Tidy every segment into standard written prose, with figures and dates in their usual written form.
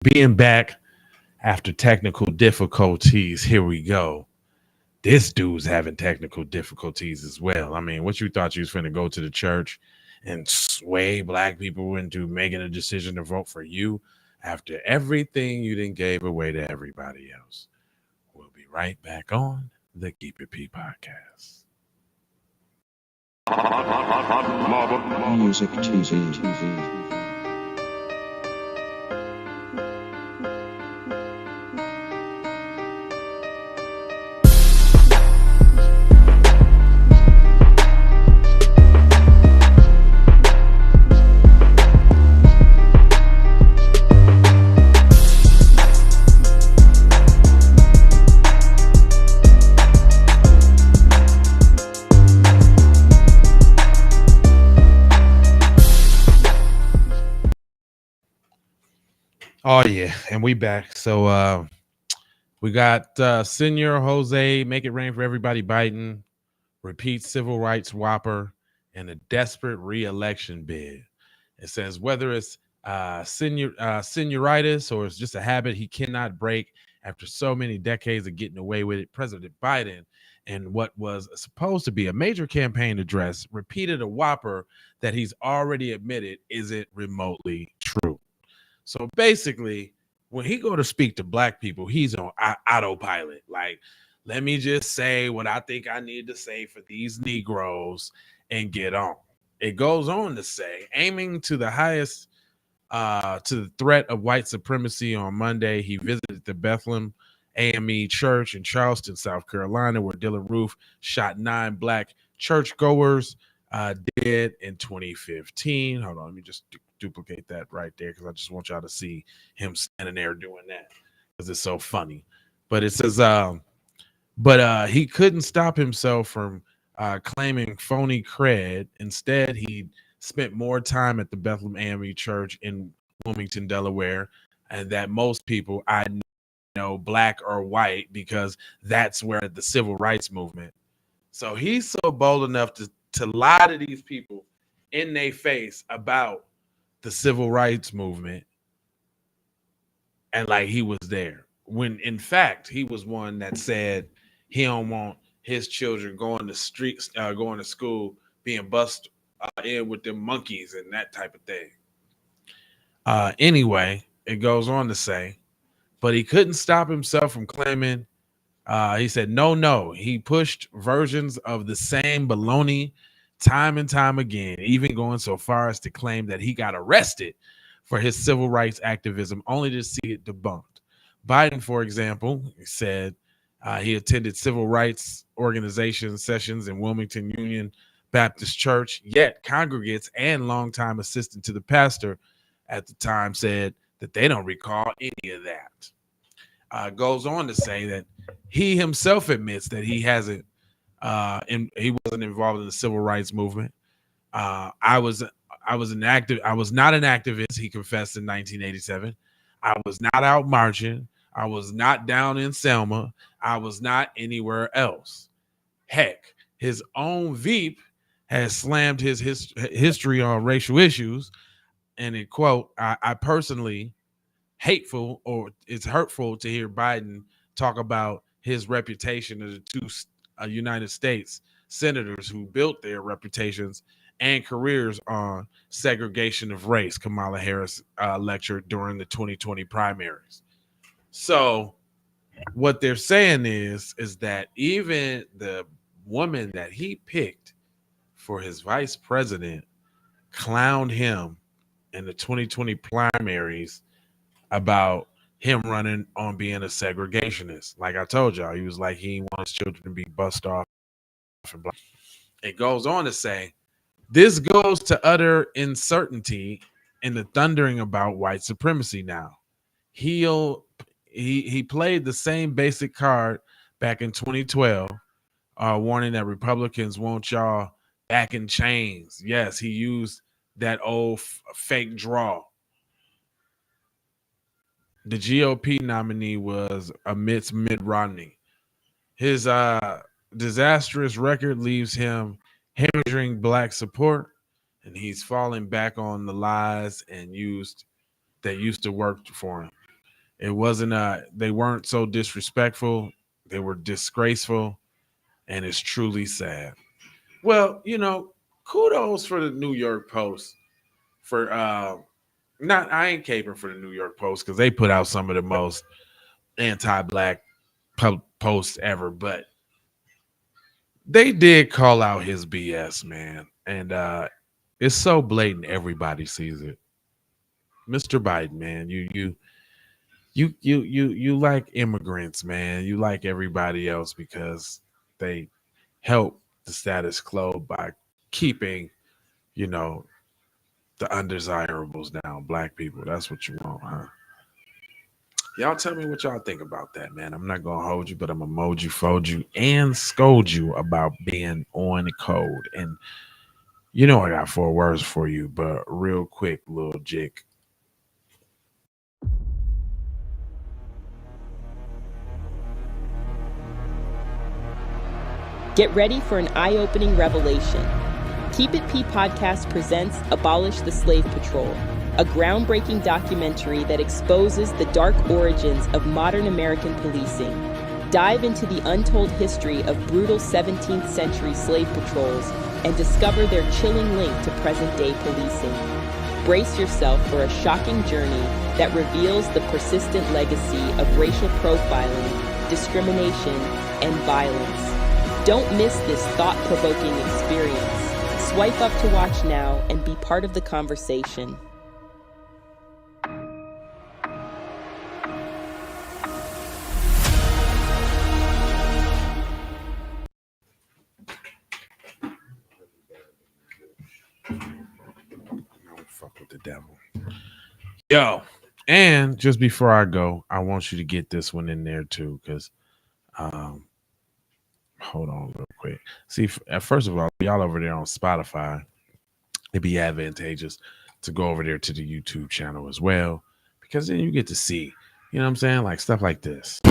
Being back after technical difficulties. Here we go. This dude's having technical difficulties as well. I mean, what you thought you was finna go to the church and sway black people into making a decision to vote for you after everything you didn't gave away to everybody else? We'll be right back on the Keep It P podcast. Music TV. Oh yeah, and we back. So we got Senior Jose, Make It Rain for Everybody Biden, repeat civil rights whopper, and a desperate re-election bid. It says whether it's senioritis or it's just a habit he cannot break after so many decades of getting away with it, President Biden, in what was supposed to be a major campaign address, repeated a whopper that he's already admitted isn't remotely true. So basically, when he go to speak to black people, he's on autopilot. Like, let me just say what I think I need to say for these Negroes and get on. It goes on to say, aiming to the highest, to the threat of white supremacy on Monday, he visited the Bethel AME Church in Charleston, South Carolina, where Dylann Roof shot 9 black churchgoers dead in 2015. Hold on, let me just duplicate that right there because I just want y'all to see him standing there doing that because it's so funny. But it says, but he couldn't stop himself from claiming phony cred. Instead, he spent more time at the Bethel AME Church in Wilmington, Delaware, and that most people I know, black or white, because that's where the civil rights movement. So he's so bold enough to lie to these people in their face about the civil rights movement, and like he was there, when in fact he was one that said he don't want his children going to streets, going to school, being bussed in with them monkeys and that type of thing. Anyway, it goes on to say, but he couldn't stop himself from claiming. He said, no. He pushed versions of the same baloney time and time again, even going so far as to claim that he got arrested for his civil rights activism, only to see it debunked. Biden, for example, said he attended civil rights organization sessions in Wilmington Union Baptist Church, yet congregates and longtime assistant to the pastor at the time said that they don't recall any of that. Goes on to say that he himself admits that he hasn't, he wasn't involved in the civil rights movement. I was not an activist, he confessed in 1987. I was not out marching. I was not down in Selma. I was not anywhere else. Heck, his own Veep has slammed his history on racial issues. And it quote, I personally hateful, or it's hurtful to hear Biden talk about his reputation of the two United States senators who built their reputations and careers on segregation of race, Kamala Harris lectured during the 2020 primaries. So what they're saying is that even the woman that he picked for his vice president clowned him in the 2020 primaries about him running on being a segregationist. Like I told y'all, he was like, he wants children to be bussed off. It goes on to say, this goes to utter uncertainty in the thundering about white supremacy now. He played the same basic card back in 2012, warning that Republicans want y'all back in chains. Yes, he used that old fake draw. The GOP nominee was amidst Mitt Romney. His disastrous record leaves him hemorrhaging black support, and he's falling back on the lies and used to work for him. It wasn't they weren't so disrespectful. They were disgraceful, and it's truly sad. Well, kudos for the New York Post for not I ain't caping for the New York Post because they put out some of the most anti-black posts ever, but they did call out his BS, man. And it's so blatant everybody sees it. Mr. Biden, man, you like immigrants, man. You like everybody else because they help the status quo by keeping, the undesirables down, black people. That's what you want, huh? Y'all tell me what y'all think about that, man. I'm not gonna hold you, but I'm gonna mold you, fold you, and scold you about being on the code. And I got 4 words for you, but real quick, little jig. Get ready for an eye-opening revelation. Keep It P Podcast presents Abolish the Slave Patrol, a groundbreaking documentary that exposes the dark origins of modern American policing. Dive into the untold history of brutal 17th century slave patrols and discover their chilling link to present-day policing. Brace yourself for a shocking journey that reveals the persistent legacy of racial profiling, discrimination, and violence. Don't miss this thought-provoking experience. Swipe up to watch now and be part of the conversation. Don't fuck with the devil. Yo, and just before I go, I want you to get this one in there too, because hold on real quick. See, first of all, y'all over there on Spotify, it'd be advantageous to go over there to the YouTube channel as well, because then you get to see, you know what I'm saying, like stuff like this.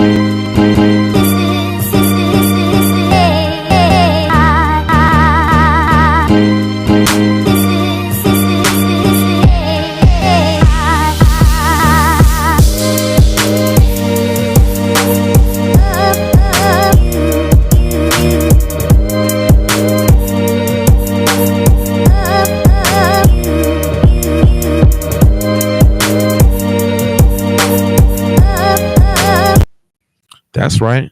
That's right.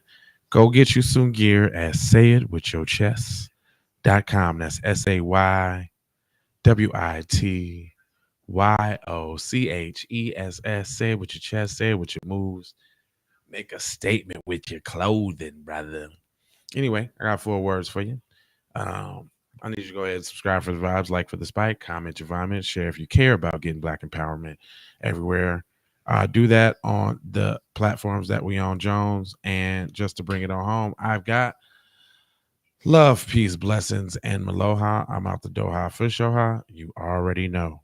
Go get you some gear at sayitwithyourchest.com. That's SAYWITYOCHESS. Say it with your chest. Say it with your moves. Make a statement with your clothing, brother. Anyway, I got 4 words for you. I need you to go ahead and subscribe for the vibes, like for the spike, comment your vomit, share if you care about getting black empowerment everywhere. Do that on the platforms that we own, Jones. And just to bring it on home, I've got love, peace, blessings, and maloha. I'm out the doha for shoha. You already know.